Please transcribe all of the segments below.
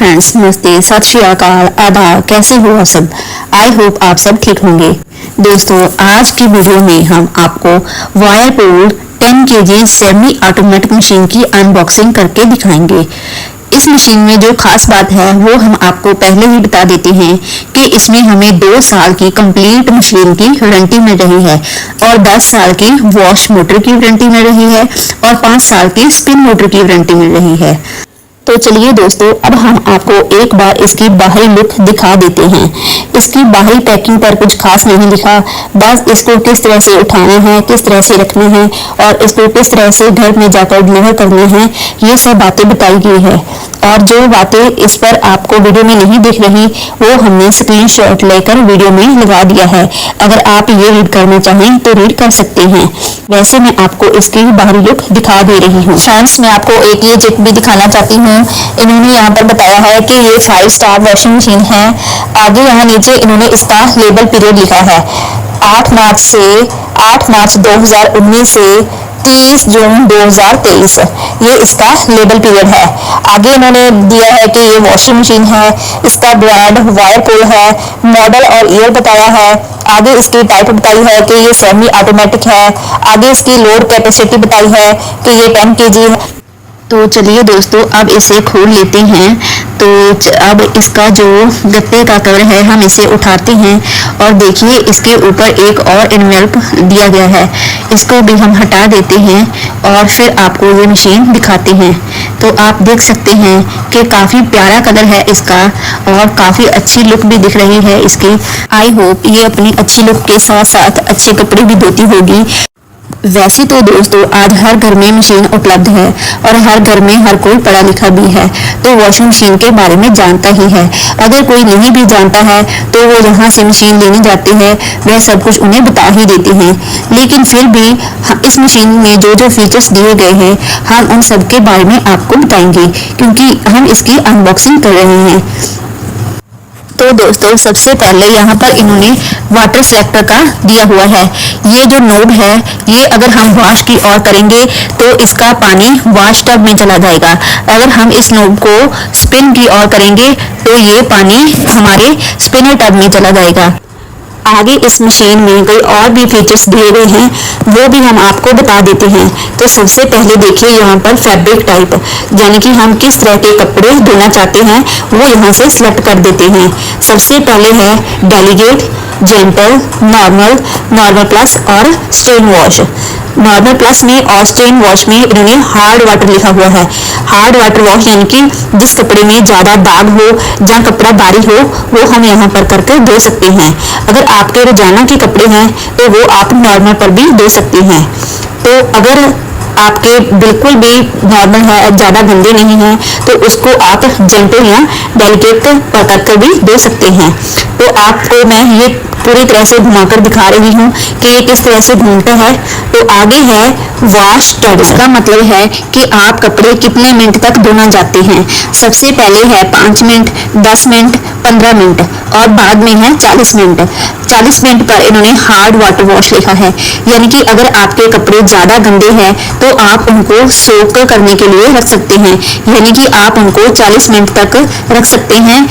Friends, नमस्ते, सत श्री अकाल, आदाब। कैसे हो आप सब? आई होप आप सब ठीक होंगे। दोस्तों, आज की वीडियो में हम आपको वायरपूल 10 kg सेमी ऑटोमेटिक मशीन की अनबॉक्सिंग करके दिखाएंगे। इस मशीन में जो खास बात है वो हम आपको पहले ही बता देते हैं कि इसमें हमें 2 साल की कंप्लीट मशीन की वारंटी मिल रही है और 10 साल की वॉश मोटर की वारंटी मिल रही है और 5 साल की स्पिन मोटर की वारंटी मिल रही है। तो चलिए दोस्तों, अब हम आपको एक बार इसकी बाहरी लुक दिखा देते हैं। इसकी बाहरी पैकिंग पर कुछ खास नहीं लिखा, बस इसको किस तरह से उठाना है, किस तरह से रखना है और इसको किस तरह से घर में जाकर डिलीवर करना है, ये सब बातें बताई गई है। और जो बातें इस पर आपको वीडियो में नहीं दिख रही वो हमने स्क्रीनशॉट लेकर वीडियो में लगा दिया है। अगर आप ये रीड करना चाहें तो रीड कर सकते हैं। वैसे मैं आपको इसकी बाहरी लुक दिखा दे रही हूँ। फ्रेंड्स, मैं आपको एक ये जिप भी दिखाना चाहती हूँ। इन्होंने यहाँ पर बताया है कि ये 5 स्टार वॉशिंग मशीन है। आगे यहाँ नीचे इन्होंने इसका लेबल पीरियड लिखा है 8 मार्च 2019 से 30 जून 2023, ये इसका लेबल पीरियड है। आगे इन्होंने दिया है कि ये वॉशिंग मशीन है, इसका ब्रांड वायरपूल है, मॉडल और ईयर बताया है। आगे इसकी टाइप बताई है कि ये सेमी ऑटोमेटिक है। आगे इसकी लोड कैपेसिटी बताई है कि ये 10 kg है। तो चलिए दोस्तों, अब इसे खोल लेते हैं। तो अब इसका जो गत्ते का कवर है हम इसे उठाते हैं और देखिए इसके ऊपर एक और एनवेलप दिया गया है। इसको भी हम हटा देते हैं और फिर आपको ये मशीन दिखाते हैं। तो आप देख सकते हैं कि काफ़ी प्यारा कलर है इसका और काफ़ी अच्छी लुक भी दिख रही है इसकी। आई होप ये अपनी अच्छी लुक के साथ साथ अच्छे कपड़े भी धोती होगी। वैसे तो दोस्तों आज हर घर में मशीन उपलब्ध है और हर घर में हर कोई पढ़ा लिखा भी है तो वॉशिंग मशीन के बारे में जानता ही है। अगर कोई नहीं भी जानता है तो वो यहाँ से मशीन लेने जाते हैं, वह सब कुछ उन्हें बता ही देते हैं। लेकिन फिर भी इस मशीन में जो जो फीचर्स दिए गए हैं हम उन सब के बारे में आपको बताएंगे क्योंकि हम इसकी अनबॉक्सिंग कर रहे हैं। तो दोस्तों, सबसे पहले यहाँ पर इन्होंने वाटर सेलेक्टर का दिया हुआ है। ये जो नोब है ये अगर हम वॉश की ओर करेंगे तो इसका पानी वॉश टब में चला जाएगा। अगर हम इस नोब को स्पिन की ओर करेंगे तो ये पानी हमारे स्पिनर टब में चला जाएगा। आगे इस मशीन में कोई और भी फीचर्स दिए गए हैं वो भी हम आपको बता देते हैं। तो सबसे पहले देखिए यहाँ पर फैब्रिक टाइप, यानी कि हम किस तरह के कपड़े धोना चाहते हैं वो यहाँ से सिलेक्ट कर देते हैं। सबसे पहले है डेलीगेट, जेंटल, नॉर्मल प्लस और स्ट्रेन वॉश। नॉर्मल प्लस में और स्ट्रेन वॉश में इन्होंने हार्ड वाटर लिखा हुआ है। हार्ड वाटर वॉश यानी कि जिस कपड़े में ज़्यादा दाग हो, जहाँ कपड़ा भारी हो, वो हम यहाँ पर करके धो सकते हैं। अगर आपके रोजाना के कपड़े हैं तो वो आप नॉर्मल पर भी धो सकते हैं। तो अगर आपके बिल्कुल भी नॉर्मल है, ज़्यादा गंदे नहीं हैं, तो उसको आप जेंटल या डेलिकेट पर कर भी धो सकते हैं। तो आपको मैं ये पूरी तरह से घुमाकर दिखा रही हूँ कि ये किस तरह से घूमता है। तो आगे है वॉश टब। इसका मतलब है कि आप कपड़े कितने मिनट तक धोना चाहते हैं। सबसे पहले है 5 मिनट, 10 मिनट, 15 मिनट और बाद में है 40 मिनट। 40 मिनट पर इन्होंने हार्ड वाटर वॉश लिखा है, यानी कि अगर आपके कपड़े ज़्यादा गंदे हैं तो आप उनको सोक करने के लिए रख सकते हैं, यानी कि आप उनको 40 मिनट तक रख सकते हैं।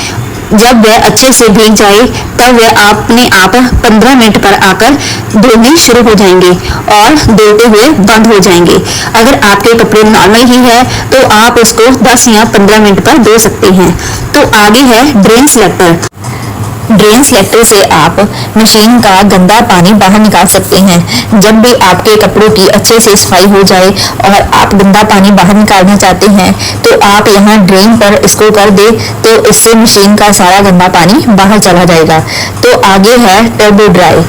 जब वह अच्छे से भीग जाए तब वह अपने आप 15 मिनट पर आकर धोने शुरू हो जाएंगे और धोते हुए बंद हो जाएंगे। अगर आपके कपड़े नॉर्मल ही है तो आप उसको 10 या 15 मिनट पर धो सकते हैं। तो आगे है ड्रेन सेलेक्टर। ड्रेन सेलेक्टर से आप मशीन का गंदा पानी बाहर निकाल सकते हैं। जब भी आपके कपड़ों की अच्छे से सफाई हो जाए और आप गंदा पानी बाहर निकालना चाहते हैं तो आप यहाँ ड्रेन पर इसको कर दे तो इससे मशीन का सारा गंदा पानी बाहर चला जाएगा। तो आगे है टर्बो ड्राई।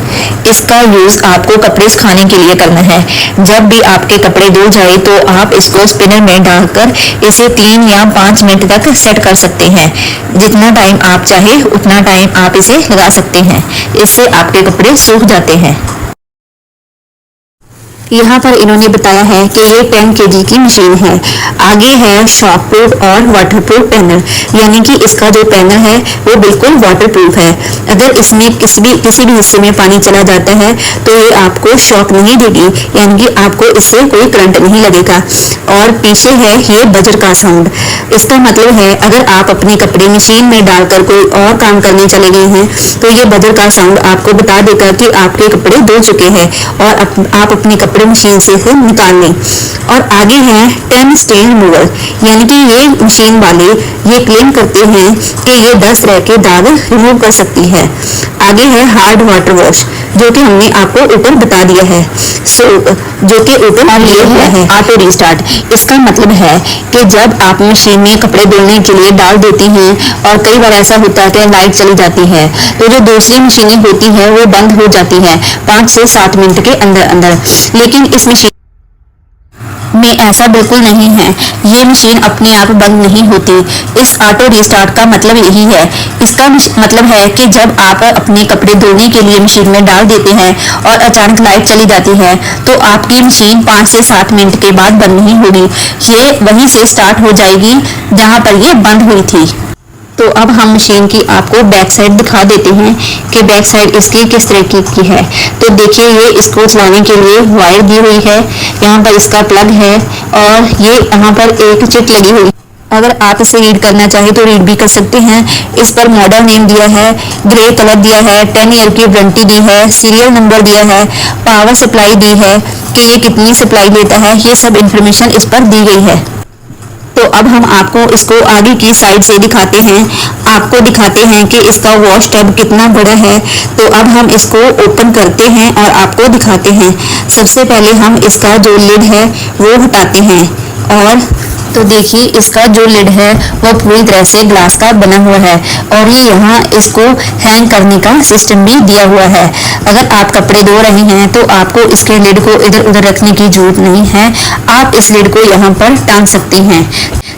इसका यूज आपको कपड़े सुखाने के लिए करना है। जब भी आपके कपड़े धो जाए तो आप इसको स्पिनर में डालकर इसे 3 या 5 मिनट तक सेट कर सकते हैं। जितना टाइम आप चाहे उतना टाइम आप इसे लगा सकते हैं। इससे आपके कपड़े सूख जाते हैं। यहाँ पर इन्होंने बताया है कि ये 10 केजी की मशीन है। आगे है शॉक प्रूफ और वाटर प्रूफ पैनल, यानी कि इसका जो पैनल है वो बिल्कुल वाटर प्रूफ है। अगर इसमें किसी भी हिस्से में पानी चला जाता है तो ये आपको शॉक नहीं देगी, यानी कि आपको इससे कोई करंट नहीं लगेगा। और पीछे है ये बजर का साउंड। इसका मतलब है अगर आप अपने कपड़े मशीन में डालकर कोई और काम करने चले गए हैं तो ये बजर का साउंड आपको बता देगा कि आपके कपड़े धो चुके हैं और आप अपने कपड़े मशीन से निकाल लें। और आगे है 10 स्टेन रिमूवल, यानी कि ये मशीन वाले ये क्लेम करते हैं कि ये 10 तरह के दाग रिमूव कर सकती है। आगे है हार्ड वाटर वॉश, जो कि हमने आपको ऊपर बता दिया है, जो कि ऊपर दिया हुआ है। ऑटो रीस्टार्ट, इसका मतलब है कि जब आप मशीन में कपड़े धुलने के लिए डाल देती हैं और कई बार ऐसा होता है कि लाइट चली जाती है तो जो दूसरी मशीनें होती हैं वो बंद हो जाती हैं 5 से 7 मिनट के अंदर अंदर। लेकिन इस मशीन में ऐसा बिल्कुल नहीं है, ये मशीन अपने आप बंद नहीं होती। इस ऑटो रीस्टार्ट का मतलब यही है। इसका मतलब है कि जब आप अपने कपड़े धोने के लिए मशीन में डाल देते हैं और अचानक लाइट चली जाती है तो आपकी मशीन 5 से 7 मिनट के बाद बंद नहीं होगी, ये वहीं से स्टार्ट हो जाएगी जहां पर ये बंद हुई थी। तो अब हम मशीन की आपको बैक साइड दिखा देते हैं कि बैक साइड इसकी किस तरीके की है। तो देखिए ये इसको चलाने के लिए वायर दी हुई है, यहाँ पर इसका प्लग है और ये यहाँ पर एक चिट लगी हुई। अगर आप इसे रीड करना चाहें तो रीड भी कर सकते हैं। इस पर मॉडल नेम दिया है, ग्रे कलर दिया है, 10 ईयर की वारंटी दी है, सीरियल नंबर दिया है, पावर सप्लाई दी है कि ये कितनी सप्लाई देता है, ये सब इंफॉर्मेशन इस पर दी गई है। तो अब हम आपको इसको आगे की साइड से दिखाते हैं, आपको दिखाते हैं कि इसका वॉश टब कितना बड़ा है। तो अब हम इसको ओपन करते हैं और आपको दिखाते हैं। सबसे पहले हम इसका जो लिड है वो हटाते हैं और तो देखिए इसका जो लिड है वो पूरी तरह से ग्लास का बना हुआ है और ये यहाँ इसको हैंग करने का सिस्टम भी दिया हुआ है। अगर आप कपड़े धो रहे हैं तो आपको इसके लिड को इधर उधर रखने की जरूरत नहीं है, आप इस लिड को यहाँ पर टांग सकते हैं।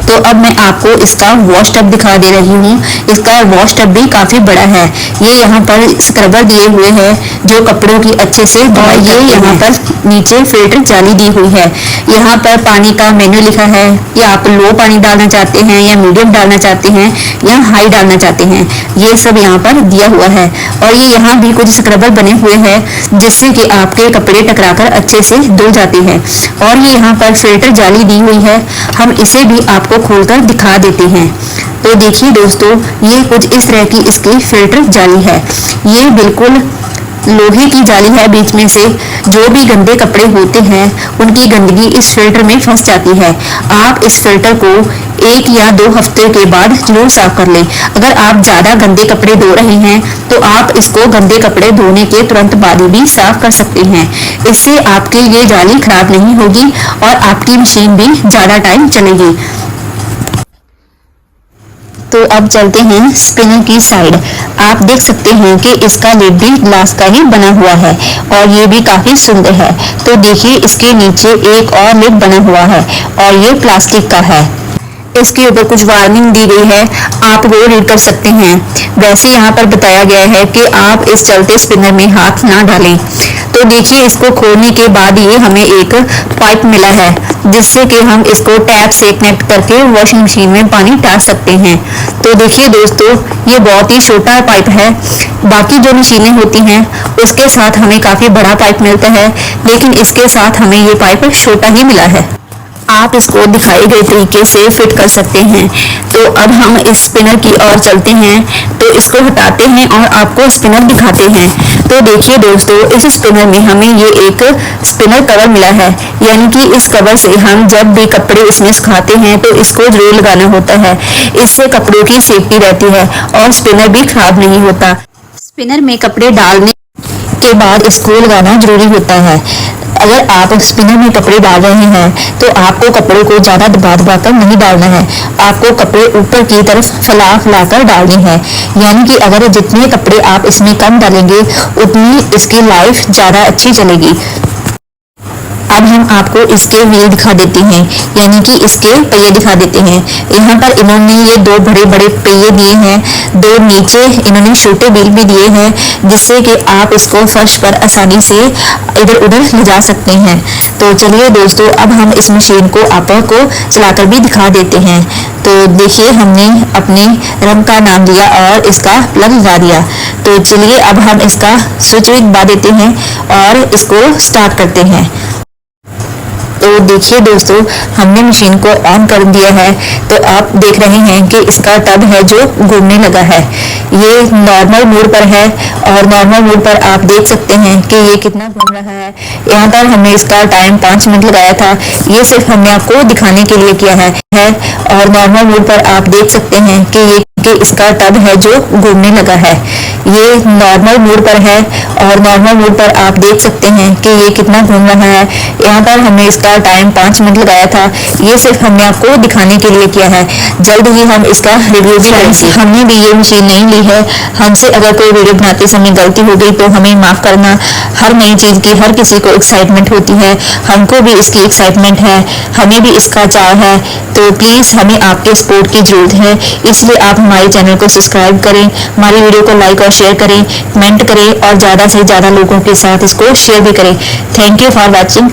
तो अब मैं आपको इसका वॉश टब दिखा दे रही हूँ। इसका वॉश टब भी काफी बड़ा है। ये यहाँ पर स्क्रबर दिए हुए हैं जो कपड़ों की अच्छे से धुलाई। ये यहाँ पर नीचे फिल्टर जाली दी हुई है। यहाँ पर पानी का मेन्यू लिखा है, या आप लो पानी डालना चाहते हैं या मीडियम डालना चाहते हैं या हाई डालना चाहते हैं, ये सब यहाँ पर दिया हुआ है। और ये यहाँ भी कुछ स्क्रबर बने हुए हैं जिससे कि आपके कपड़े टकराकर अच्छे से धुल जाते हैं। और ये यहाँ पर फिल्टर जाली दी हुई है, हम इसे भी आपको खोलकर दिखा देते हैं। तो देखिए दोस्तों, ये कुछ इस तरह की इसकी फिल्टर जाली है। ये बिल्कुल लोहे की जाली है, बीच में से जो भी गंदे कपड़े होते हैं उनकी गंदगी इस फिल्टर में फंस जाती है। आप इस फिल्टर को 1 या 2 हफ्ते के बाद जरूर साफ कर लें। अगर आप ज्यादा गंदे कपड़े धो रहे हैं तो आप इसको गंदे कपड़े धोने के तुरंत बाद भी साफ कर सकते हैं। इससे आपके ये जाली खराब नहीं होगी और आपकी मशीन भी ज्यादा टाइम चलेगी। तो अब चलते हैं स्पिनर की साइड। आप देख सकते हैं कि इसका लिड भी ग्लास का ही बना हुआ है और ये भी काफी सुंदर है। तो देखिए इसके नीचे एक और लिड बना हुआ है और ये प्लास्टिक का है। इसके ऊपर कुछ वार्निंग दी गई है, आप वो रीड कर सकते हैं। वैसे यहाँ पर बताया गया है कि आप इस चलते स्पिनर में हाथ ना डालें। तो देखिए इसको खोलने के बाद ये हमें एक पाइप मिला है जिससे कि हम इसको टैप से कनेक्ट करके वॉशिंग मशीन में पानी डाल सकते हैं। तो देखिए दोस्तों, ये बहुत ही छोटा पाइप है। बाकी जो मशीनें होती हैं उसके साथ हमें काफी बड़ा पाइप मिलता है, लेकिन इसके साथ हमें ये पाइप छोटा ही मिला है। आप इसको दिखाए गए तरीके से फिट कर सकते हैं। तो अब हम इस स्पिनर की ओर चलते हैं, तो इसको हटाते हैं और आपको स्पिनर दिखाते हैं। तो देखिए दोस्तों, इस स्पिनर में हमें ये एक स्पिनर कवर मिला है, यानी कि इस कवर से हम जब भी कपड़े इसमें सुखाते हैं तो इसको जरूर लगाना होता है। इससे कपड़ों की सेफ्टी रहती है और स्पिनर भी खराब नहीं होता। स्पिनर में कपड़े डालने के बाद इसको लगाना जरूरी होता है। अगर आप स्पिनर में कपड़े डाल रहे हैं तो आपको कपड़ों को ज्यादा दबा कर नहीं डालना है, आपको कपड़े ऊपर की तरफ फैला कर डालने हैं। यानी कि अगर जितने कपड़े आप इसमें कम डालेंगे उतनी इसकी लाइफ ज्यादा अच्छी चलेगी। अब हम आपको इसके व्हील दिखा देते हैं, यानी कि इसके पहिए दिखा देते हैं। यहाँ पर इन्होंने ये दो बड़े बड़े पहिए दिए हैं, दो नीचे इन्होंने छोटे व्हील भी दिए हैं, जिससे कि आप इसको फर्श पर आसानी से इधर उधर ले जा सकते हैं। तो चलिए दोस्तों, अब हम इस मशीन को आपको चलाकर भी दिखा देते हैं। तो देखिए, हमने अपने रंग का नाम दिया और इसका प्लग लगा दिया। तो चलिए अब हम इसका स्विच भी दबा देते हैं और इसको स्टार्ट करते हैं। तो देखिए दोस्तों, हमने मशीन को ऑन कर दिया है। तो आप देख रहे हैं कि इसका टब है जो घूमने लगा है। ये नॉर्मल मोड पर है और नॉर्मल मोड पर आप देख सकते हैं कि ये कितना घूम रहा है। यहाँ पर हमने इसका टाइम 5 मिनट लगाया था। ये सिर्फ हमने आपको दिखाने के लिए किया है। और नॉर्मल मोड पर आप देख सकते हैं कि इसका टब है जो घूमने लगा है। ये नॉर्मल मोड पर है और नॉर्मल मोड पर आप देख सकते हैं कि ये कितना घूम रहा है। यहाँ पर हमने इसका टाइम 5 मिनट लगाया था। ये सिर्फ हमने आपको दिखाने के लिए किया है। जल्द ही हम इसका रिव्यू भी करेंगे। हमने भी ये मशीन नहीं ली है। हमसे अगर कोई वीडियो बनाते समय गलती हो गई तो हमें माफ करना। हर नई चीज की हर किसी को एक्साइटमेंट होती है, हमको भी इसकी एक्साइटमेंट है, हमें भी इसका चाव है। तो प्लीज हमें आपके सपोर्ट की जरूरत है, इसलिए आप हमारे चैनल को सब्सक्राइब करें, हमारी वीडियो को लाइक और शेयर करें, कमेंट करें और ज़्यादा से ज़्यादा लोगों के साथ इसको शेयर भी करें। Thank you for watching.